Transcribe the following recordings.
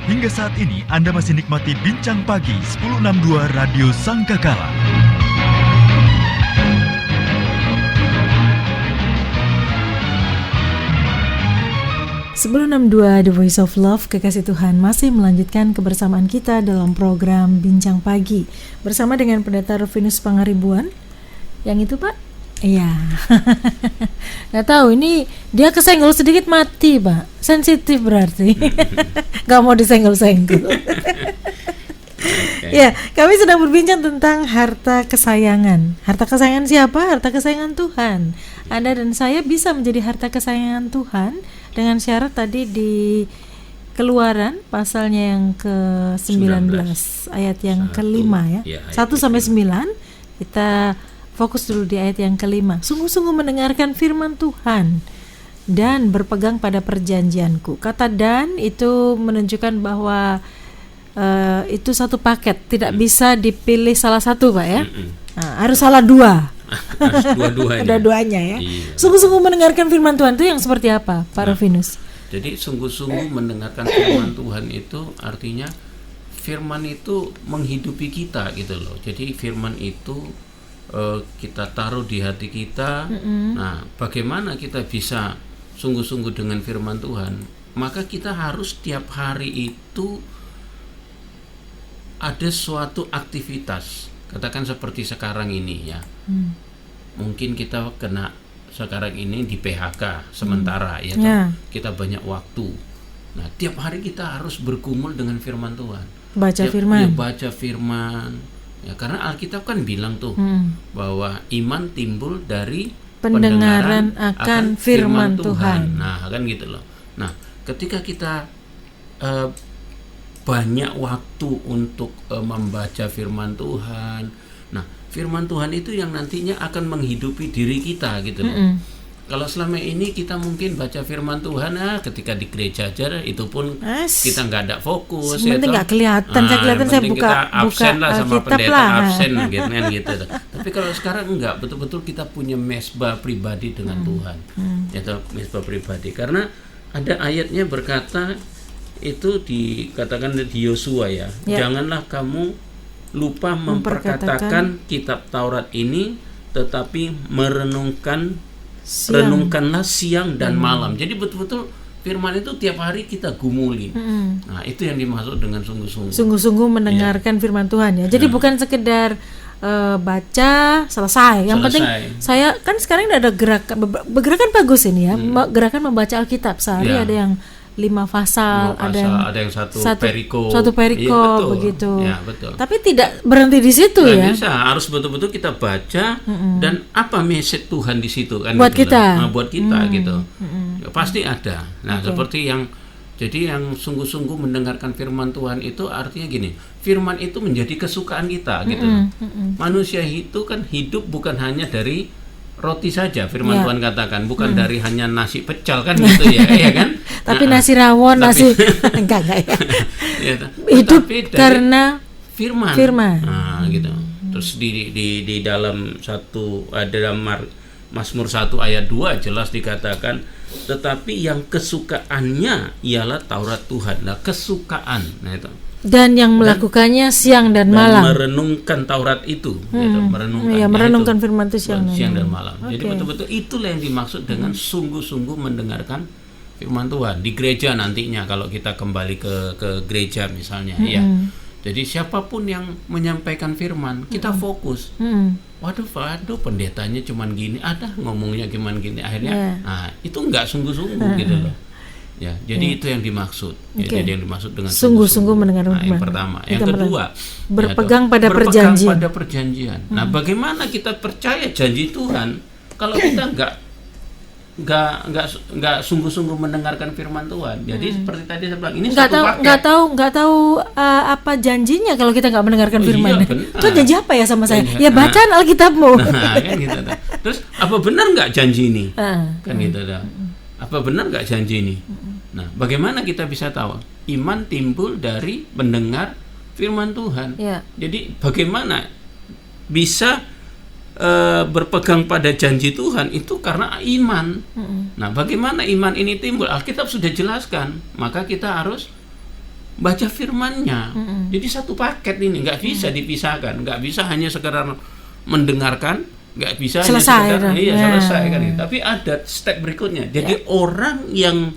Hingga saat ini Anda masih nikmati Bincang Pagi 1062 Radio Sangkakala. Sebelum 62 The Voice of Love, Kekasih Tuhan masih melanjutkan kebersamaan kita dalam program Bincang Pagi bersama dengan Pendeta Rufinus Pangaribuan. Yang itu Pak? Iya. Nggak tahu, ini dia kesenggol sedikit mati Pak. Sensitif berarti. Gak mau disenggol-senggol. Ya, kami sedang berbincang tentang harta kesayangan. Harta kesayangan siapa? Harta kesayangan Tuhan. Anda dan saya bisa menjadi harta kesayangan Tuhan dengan syarat tadi di Keluaran pasalnya yang ke-19 ayat yang kelima ya. 1 sampai 9. Kita fokus dulu di ayat yang kelima. Sungguh-sungguh mendengarkan firman Tuhan dan berpegang pada perjanjianku. Kata dan itu menunjukkan bahwa itu satu paket, tidak bisa dipilih salah satu Pak ya. Nah, harus salah dua. Harus dua-duanya. Dua-duanya ya. Iya. Sungguh-sungguh mendengarkan firman Tuhan itu yang seperti apa, Pak Rufinus? Jadi sungguh-sungguh mendengarkan firman Tuhan itu artinya firman itu menghidupi kita gitu loh. Jadi firman itu kita taruh di hati kita. Nah, bagaimana kita bisa sungguh-sungguh dengan firman Tuhan? Maka kita harus tiap hari itu ada suatu aktivitas. Katakan seperti sekarang ini ya. Mungkin kita kena sekarang ini di PHK sementara ya. Kita banyak waktu. Nah, tiap hari kita harus bergumul dengan firman Tuhan. Baca firman. Ya, baca firman. Ya, karena Alkitab kan bilang tuh bahwa iman timbul dari pendengaran akan firman Tuhan. Nah, kan gitu loh. Nah, ketika kita banyak waktu untuk membaca firman Tuhan. Nah, firman Tuhan itu yang nantinya akan menghidupi diri kita gitu loh. Kalau selama ini kita mungkin baca firman Tuhan ketika di gereja aja itu pun kita nggak ada fokus. Sebenarnya nggak kelihatan, saya buka absen lah sama pendeta lah. Absen gitu kan gitu. Tapi kalau sekarang enggak, betul-betul kita punya mesbah pribadi dengan Tuhan. Yaitu mesbah pribadi. Karena ada ayatnya berkata itu dikatakan di Yosua ya. Janganlah kamu lupa memperkatakan kitab Taurat ini, tetapi renungkanlah siang dan malam. Jadi betul-betul firman itu tiap hari kita gumuli. Nah, itu yang dimaksud dengan sungguh-sungguh. Sungguh-sungguh mendengarkan firman Tuhan ya. Jadi bukan sekedar baca selesai. Yang penting saya kan sekarang ada gerakan bagus ini ya. Gerakan membaca Alkitab sehari ada yang 5 pasal, ada yang satu periko, iya, begitu. Ya, betul. Tapi tidak berhenti di situ ya. Bisa, harus betul-betul kita baca dan apa message Tuhan di situ kan buat gitu kita. Nah, buat kita gitu. Ya, pasti ada. Nah, seperti yang sungguh-sungguh mendengarkan firman Tuhan itu artinya gini, firman itu menjadi kesukaan kita gitu. Manusia itu kan hidup bukan hanya dari roti saja, firman Tuhan katakan, bukan dari hanya nasi pecel kan gitu ya, ya kan? Tapi nasi rawon, nasi enggak ya. Hidup karena firman. Nah, gitu. Terus di dalam dalam Mazmur 1 ayat 2 jelas dikatakan, tetapi yang kesukaannya ialah Taurat Tuhan. Nah, kesukaan. Nah, itu. Dan yang melakukannya siang dan malam. Merenungkan Taurat itu, gitu, merenungkan firman itu siang dan malam. Jadi betul-betul itulah yang dimaksud dengan sungguh-sungguh mendengarkan firman Tuhan di gereja nantinya kalau kita kembali ke gereja misalnya, ya. Jadi siapapun yang menyampaikan firman, kita fokus. Waduh, pendetanya cuman gini, ngomongnya gimana gini, akhirnya, nah itu nggak sungguh-sungguh gitu loh. Ya, jadi itu yang dimaksud. Ya, jadi yang dimaksud dengan sungguh-sungguh mendengarkan firman. Yang pertama, yang kedua, berpegang pada perjanjian. Nah, bagaimana kita percaya janji Tuhan kalau kita nggak sungguh-sungguh mendengarkan firman Tuhan? Jadi seperti tadi saya bilang, ini satu paket. Nggak tahu apa janjinya kalau kita nggak mendengarkan firman. Iya, itu janji apa ya sama saya? Ya bacaan Alkitabmu. Nah, kan gitu. Terus apa benar nggak janji ini? Kan gitu dah. Apa benar nggak janji ini? Nah, bagaimana kita bisa tahu? Iman timbul dari mendengar firman Tuhan. Jadi bagaimana bisa berpegang pada janji Tuhan itu karena iman. Nah, bagaimana iman ini timbul? Alkitab sudah jelaskan. Maka kita harus baca firman-Nya. Jadi satu paket ini, nggak bisa dipisahkan, nggak bisa hanya sekedar mendengarkan, nggak bisa Selesai, hanya sekedar ya. selesai kan. Tapi ada step berikutnya. Jadi orang yang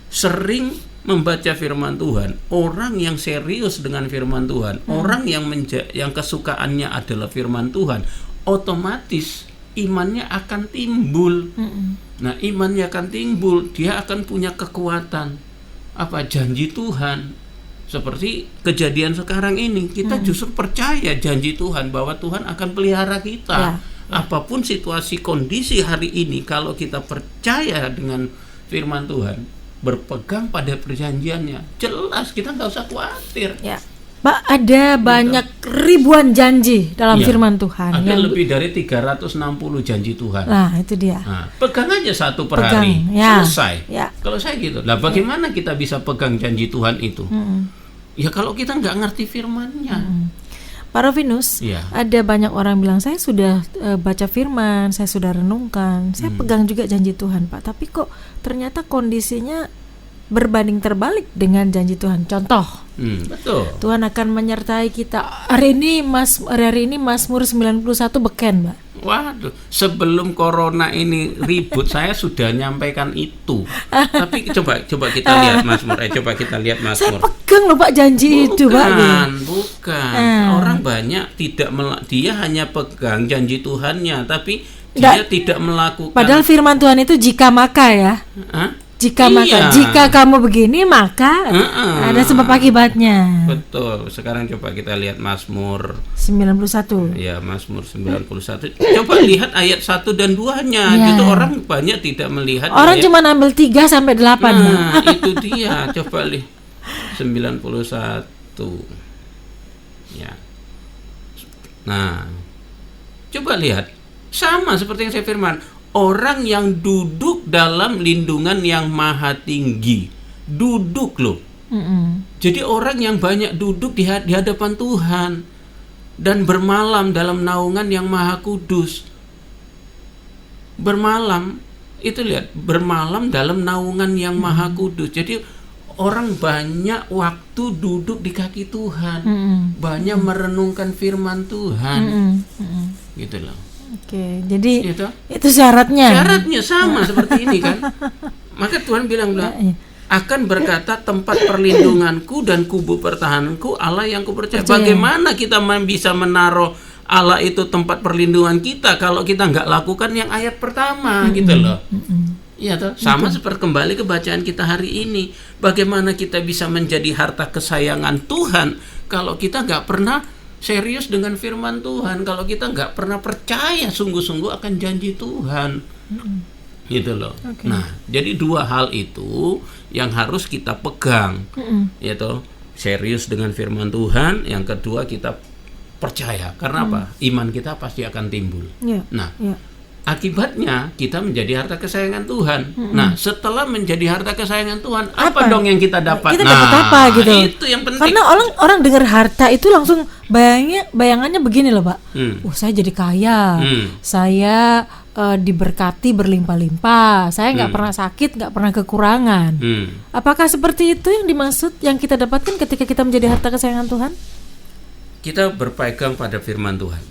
sering membaca firman Tuhan, orang yang serius dengan firman Tuhan, orang yang kesukaannya adalah firman Tuhan, otomatis imannya akan timbul. Nah, imannya akan timbul, dia akan punya kekuatan janji Tuhan. Seperti kejadian sekarang ini, kita justru percaya janji Tuhan bahwa Tuhan akan pelihara kita. Apapun situasi kondisi hari ini, kalau kita percaya dengan firman Tuhan, berpegang pada perjanjiannya, jelas kita nggak usah khawatir. Pak, ada banyak ribuan janji dalam firman Tuhan. Ada lebih dari 360 janji Tuhan. Nah, itu dia. Nah, pegang aja satu per hari, selesai. Kalau saya gitu. Lah bagaimana kita bisa pegang janji Tuhan itu? Ya kalau kita nggak ngerti firman-Nya. Pak Rovinus, ada banyak orang bilang, saya sudah baca firman, saya sudah renungkan, saya pegang juga janji Tuhan, Pak. Tapi kok ternyata kondisinya berbanding terbalik dengan janji Tuhan. Contoh, betul. Tuhan akan menyertai kita. Hari ini Mazmur 91 beken, Mbak. Waduh, sebelum corona ini ribut saya sudah nyampaikan itu. Tapi coba kita lihat Mazmur. Coba kita lihat Mazmur. Saya pegang loh Pak janji itu, Pak. Bukan. Orang banyak dia hanya pegang janji Tuhannya, tapi dia tidak melakukan. Padahal firman Tuhan itu jika maka ya. Jika kamu begini maka ada sebab akibatnya. Betul. Sekarang coba kita lihat Mazmur 91. Ya, Mazmur 91. Coba lihat ayat 1 dan 2-nya. Itu orang banyak tidak melihat. Orang cuma ambil 3 sampai 8. Nah, itu dia. Coba lihat 91. Ya. Nah, coba lihat. Sama seperti yang saya firman. Orang yang duduk dalam lindungan yang maha tinggi. Duduk loh. Jadi orang yang banyak duduk di hadapan Tuhan dan bermalam dalam naungan yang maha kudus. Bermalam, itu lihat, bermalam dalam naungan yang maha kudus. Jadi orang banyak waktu duduk di kaki Tuhan. Banyak merenungkan firman Tuhan. Gitu loh. Oke, jadi itu syaratnya. Syaratnya sama seperti ini kan. Maka Tuhan bilang akan berkata tempat perlindunganku dan kubu pertahananku Allah yang kupercaya. Bagaimana kita bisa menaruh Allah itu tempat perlindungan kita kalau kita nggak lakukan yang ayat pertama gitu loh. Iya toh, sama seperti kembali ke bacaan kita hari ini. Bagaimana kita bisa menjadi harta kesayangan Tuhan kalau kita nggak pernah serius dengan firman Tuhan, kalau kita nggak pernah percaya sungguh-sungguh akan janji Tuhan. Gitu loh. Nah, jadi dua hal itu yang harus kita pegang, yaitu serius dengan firman Tuhan. Yang kedua, kita percaya. Karena apa? Iman kita pasti akan timbul. Akibatnya kita menjadi harta kesayangan Tuhan. Nah, setelah menjadi harta kesayangan Tuhan, apa dong yang kita dapat? Kita dapat apa gitu? Itu yang penting. Karena orang dengar harta itu langsung bayangannya begini loh, Pak. Saya jadi kaya. Saya diberkati berlimpah-limpah. Saya nggak pernah sakit, nggak pernah kekurangan. Apakah seperti itu yang dimaksud yang kita dapatkan ketika kita menjadi harta kesayangan Tuhan? Kita berpegang pada firman Tuhan.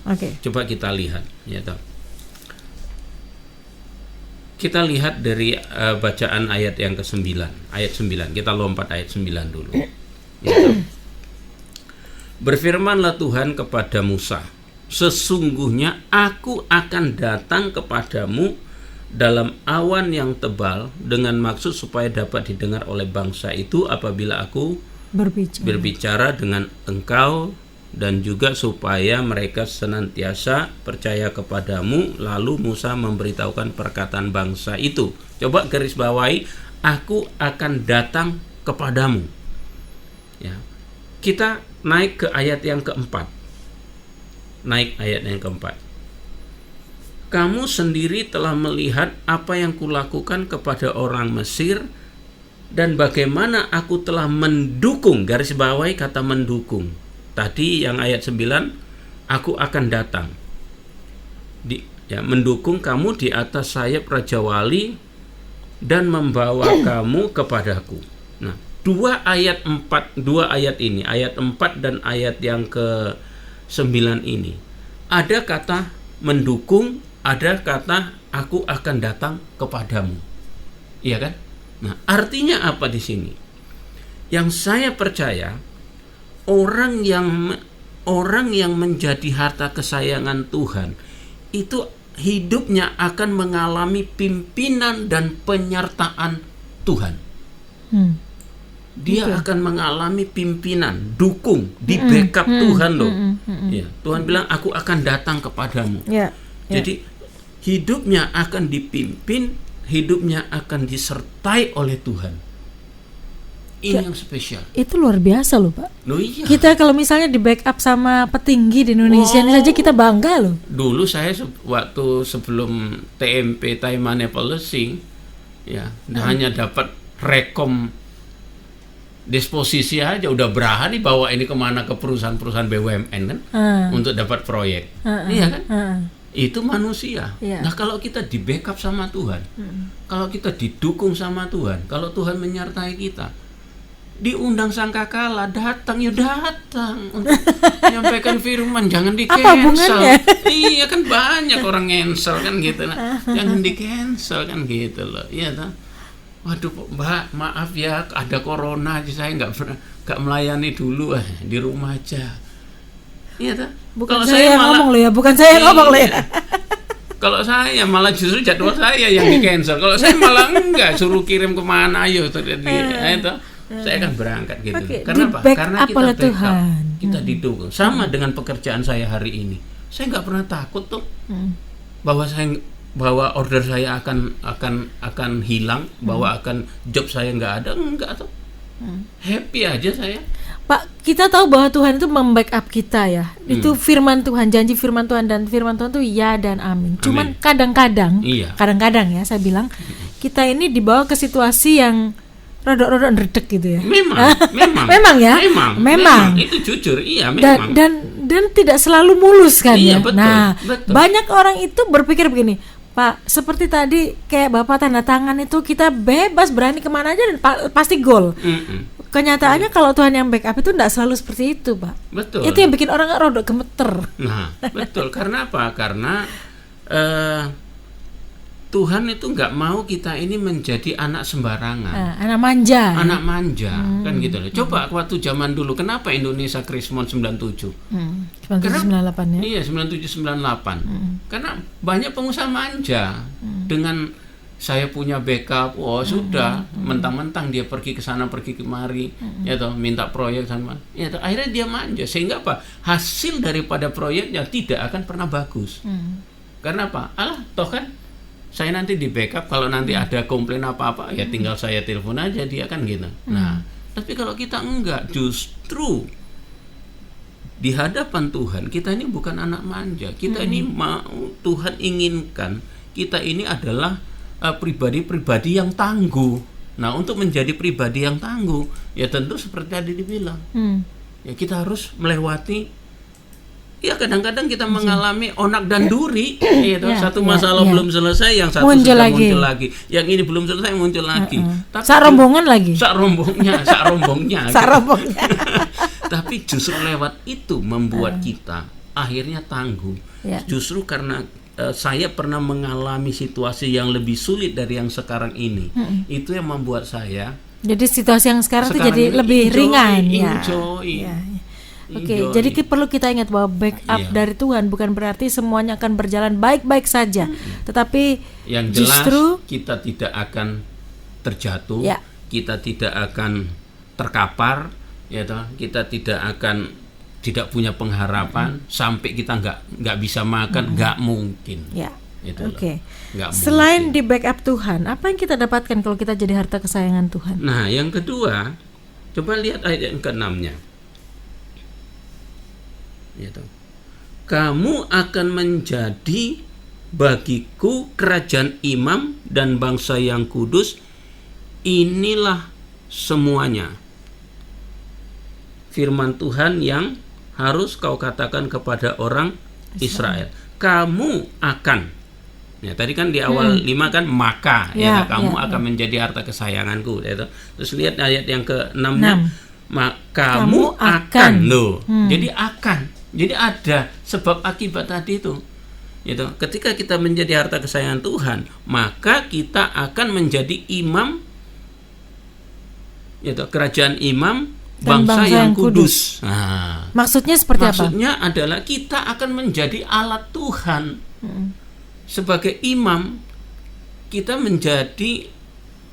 Coba kita lihat, ya toh. Kita lihat dari bacaan ayat yang ke-9. Ayat 9. Kita lompat ayat 9 dulu. Gitu. Berfirmanlah Tuhan kepada Musa, sesungguhnya aku akan datang kepadamu dalam awan yang tebal dengan maksud supaya dapat didengar oleh bangsa itu apabila aku berbicara dengan engkau, dan juga supaya mereka senantiasa percaya kepadamu. Lalu Musa memberitahukan perkataan bangsa itu. Coba garis bawahi, aku akan datang kepadamu. Ya. Kita naik ke ayat yang keempat. Naik ayat yang keempat. Kamu sendiri telah melihat apa yang kulakukan kepada orang Mesir dan bagaimana aku telah mendukung, garis bawahi kata mendukung. Tadi yang ayat 9, aku akan datang. Mendukung kamu di atas sayap Raja Wali dan membawa kamu kepadaku. Nah, dua ayat ini, ayat 4 dan ayat yang ke-9 ini, ada kata mendukung, ada kata aku akan datang kepadamu. Iya kan? Nah, artinya apa di sini? Yang saya percaya, orang yang menjadi harta kesayangan Tuhan itu hidupnya akan mengalami pimpinan dan penyertaan Tuhan. Dia akan mengalami pimpinan, dukung, di backup Tuhan loh. Ya, Tuhan bilang aku akan datang kepadamu. Jadi hidupnya akan dipimpin, hidupnya akan disertai oleh Tuhan. Ini yang spesial. Itu luar biasa loh Pak. Loh iya. Kita kalau misalnya di backup sama petinggi di Indonesia ini saja kita bangga loh. Dulu saya waktu sebelum TMP Time Money Policy, ya, hanya dapat rekom disposisi aja udah berani bawa ini kemana, ke perusahaan-perusahaan BUMN kan, untuk dapat proyek. Iya kan? Itu manusia. Nah, kalau kita di backup sama Tuhan, kalau kita didukung sama Tuhan, kalau Tuhan menyertai kita, diundang sangkakala, datang untuk menyampaikan firman, jangan di-cancel. Iya kan, banyak orang cancel kan gitu. Nah, jangan di-cancel kan gitu loh. Iya toh. Waduh Mbak, maaf ya, ada corona aja, saya nggak melayani dulu, di rumah aja. Iya toh. Bukan saya ngomong loh ya, bukan saya ngomong loh ya. Kalau saya malah justru jadwal saya yang di-cancel. Kalau saya malah enggak, suruh kirim kemana, ayo itu. Saya akan berangkat gitu. Karena apa? Karena kita backup, Tuhan. Kita didukung. Sama dengan pekerjaan saya hari ini. Saya nggak pernah takut tuh bahwa order saya akan hilang, bahwa job saya nggak ada, enggak tuh. Happy aja saya. Pak, kita tahu bahwa Tuhan itu membackup kita ya. Itu firman Tuhan, janji firman Tuhan, dan firman Tuhan itu ya dan amin. Cuman kadang-kadang ya saya bilang, kita ini dibawa ke situasi yang rodok-rodok ngeredek gitu ya. Memang ya. Memang. Itu jujur, iya memang. Dan tidak selalu mulus kan ya. Betul, nah, betul. Banyak orang itu berpikir begini, Pak, seperti tadi kayak Bapak tanda tangan itu kita bebas berani kemana aja dan pasti gol. Kenyataannya kalau Tuhan yang backup itu tidak selalu seperti itu, Pak. Betul. Itu yang bikin orang rodok gemeter. Nah, betul. Karena apa? Karena Tuhan itu nggak mau kita ini menjadi anak sembarangan, anak manja, kan gitu loh. Coba waktu zaman dulu, kenapa Indonesia Krismon 97? 9798 ya? Iya, 9798. Karena banyak pengusaha manja dengan saya punya backup, sudah mentang-mentang dia pergi ke sana pergi kemari, ya toh, minta proyek sama, ya toh, akhirnya dia manja, sehingga apa? Hasil daripada proyeknya tidak akan pernah bagus. Karena apa? Toh kan saya nanti di backup, kalau nanti ada komplain apa-apa ya tinggal saya telepon aja dia kan gitu. Nah, tapi kalau kita enggak, justru di hadapan Tuhan kita ini bukan anak manja. Kita ini mau, Tuhan inginkan kita ini adalah pribadi-pribadi yang tangguh. Nah, untuk menjadi pribadi yang tangguh ya tentu seperti tadi dibilang, ya kita harus melewati. Ya kadang-kadang kita mengalami onak dan duri, gitu. Satu masalah belum selesai, yang satu muncul lagi, yang ini belum selesai muncul lagi. Sak rombongan lagi. Sak rombongnya. Tapi justru lewat itu membuat kita akhirnya tangguh. Justru karena saya pernah mengalami situasi yang lebih sulit dari yang sekarang ini. Itu yang membuat saya. Jadi situasi yang sekarang itu jadi lebih ringan. Oke, jadi perlu kita ingat bahwa backup dari Tuhan bukan berarti semuanya akan berjalan baik-baik saja, tetapi yang jelas justru kita tidak akan terjatuh, kita tidak akan terkapar, ya toh, kita tidak punya pengharapan sampai kita nggak bisa makan, nggak mungkin. Oke. Selain di backup Tuhan, apa yang kita dapatkan kalau kita jadi harta kesayangan Tuhan? Nah, yang kedua, coba lihat ayat yang ke-6-nya. Kamu akan menjadi bagiku kerajaan imam dan bangsa yang kudus. Inilah semuanya firman Tuhan yang harus kau katakan kepada orang Israel. Kamu akan Ya, tadi kan di awal 5 kan maka Ya, kamu ya, akan menjadi harta kesayanganku ya toh. Terus lihat ayat yang ke-6-nya, kamu akan loh. Jadi akan. Jadi ada sebab akibat tadi itu. Gitu. Ketika kita menjadi harta kesayangan Tuhan, maka kita akan menjadi imam, gitu, kerajaan imam bangsa yang kudus. Nah, Maksudnya seperti apa? maksudnya adalah kita akan menjadi alat Tuhan. Sebagai imam, kita menjadi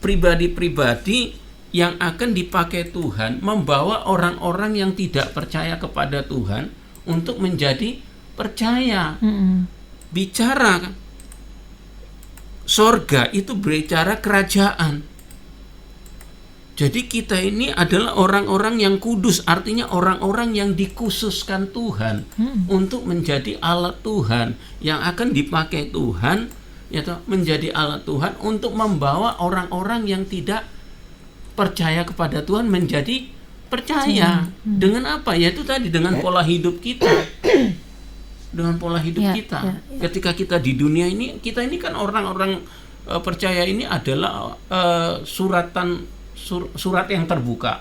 pribadi-pribadi yang akan dipakai Tuhan membawa orang-orang yang tidak percaya kepada Tuhan untuk menjadi percaya. Bicara sorga itu bicara kerajaan. Jadi kita ini adalah orang-orang yang kudus, artinya orang-orang yang dikhususkan Tuhan untuk menjadi alat Tuhan yang akan dipakai Tuhan, ya toh, menjadi alat Tuhan untuk membawa orang-orang yang tidak percaya kepada Tuhan menjadi percaya. Dengan apa? Yaitu tadi dengan pola hidup kita. Dengan pola hidup kita. Ketika kita di dunia ini, kita ini kan orang-orang percaya ini adalah surat yang terbuka.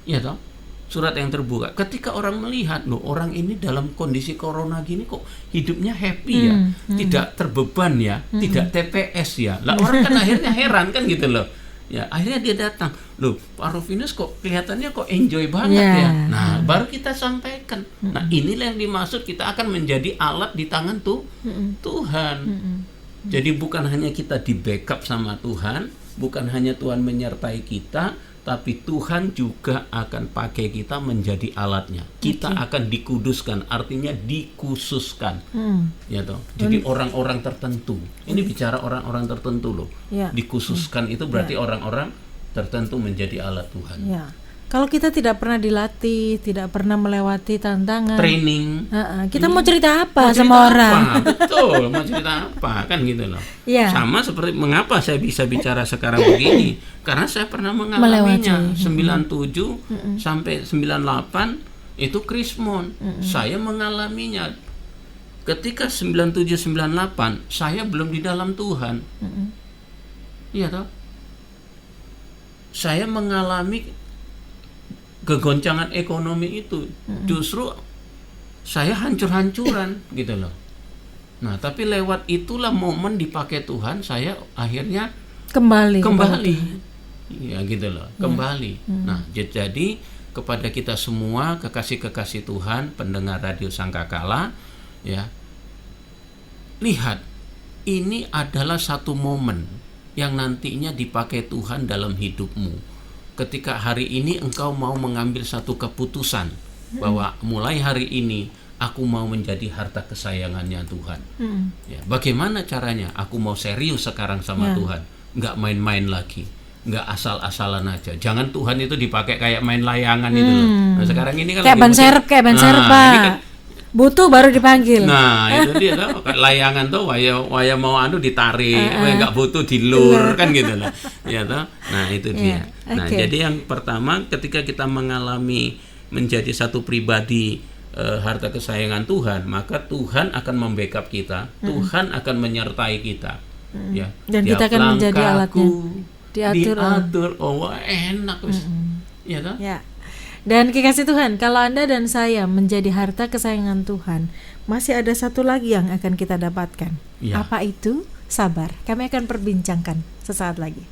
Ya toh? Surat yang terbuka. Ketika orang melihat, loh, orang ini dalam kondisi corona gini kok hidupnya happy ya, tidak terbeban ya, tidak TPS ya. Lah orang kan akhirnya heran kan gitu loh. Ya, akhirnya dia datang. Loh, Pak Rufinus kok kelihatannya kok enjoy banget ya. Nah, baru kita sampaikan. Nah, inilah yang dimaksud kita akan menjadi alat di tangan Tuhan. Jadi bukan hanya kita di backup sama Tuhan, bukan hanya Tuhan menyertai kita, tapi Tuhan juga akan pakai kita menjadi alatnya. Kita akan dikuduskan, artinya dikhususkan. Ya toh. Jadi orang-orang tertentu. Ini bicara orang-orang tertentu loh. Dikhususkan itu berarti orang-orang tertentu menjadi alat Tuhan. Kalau kita tidak pernah dilatih, tidak pernah melewati tantangan, training, kita mau cerita apa sama orang? Betul, mau cerita apa kan gitu loh. Sama seperti mengapa saya bisa bicara sekarang begini, karena saya pernah mengalaminya. 97 sampai 98 itu Krismon. Saya mengalaminya. Ketika 97-98 saya belum di dalam Tuhan. Iya toh? Saya mengalami kegoncangan ekonomi itu, justru saya hancur-hancuran gitu loh. Nah, tapi lewat itulah momen dipakai Tuhan, saya akhirnya kembali. Ya gitu loh, kembali. Nah, jadi kepada kita semua kekasih-kekasih Tuhan, pendengar Radio Sangkakala, ya. Lihat, ini adalah satu momen yang nantinya dipakai Tuhan dalam hidupmu. Ketika hari ini engkau mau mengambil satu keputusan bahwa mulai hari ini aku mau menjadi harta kesayangannya Tuhan. Ya, bagaimana caranya? Aku mau serius sekarang sama Tuhan, nggak main-main lagi, nggak asal-asalan aja. Jangan Tuhan itu dipakai kayak main layangan itu loh. Nah, sekarang ini kan kayak ban serep, Pak. Kan, butuh baru dipanggil. Nah, itu dia tuh layangan tuh waya mau ditarik, nggak butuh dilur kan gitu loh. Ya toh. Nah, itu dia. Nah, jadi yang pertama ketika kita mengalami menjadi satu pribadi harta kesayangan Tuhan, maka Tuhan akan membackup kita, Tuhan akan menyertai kita. Ya. Dan kita akan menjadi alatnya. Diatur. Oh, enak wis. Ya toh? Ya. Dan kekasih Tuhan, kalau Anda dan saya menjadi harta kesayangan Tuhan, masih ada satu lagi yang akan kita dapatkan. Apa itu? Sabar. Kami akan perbincangkan sesaat lagi.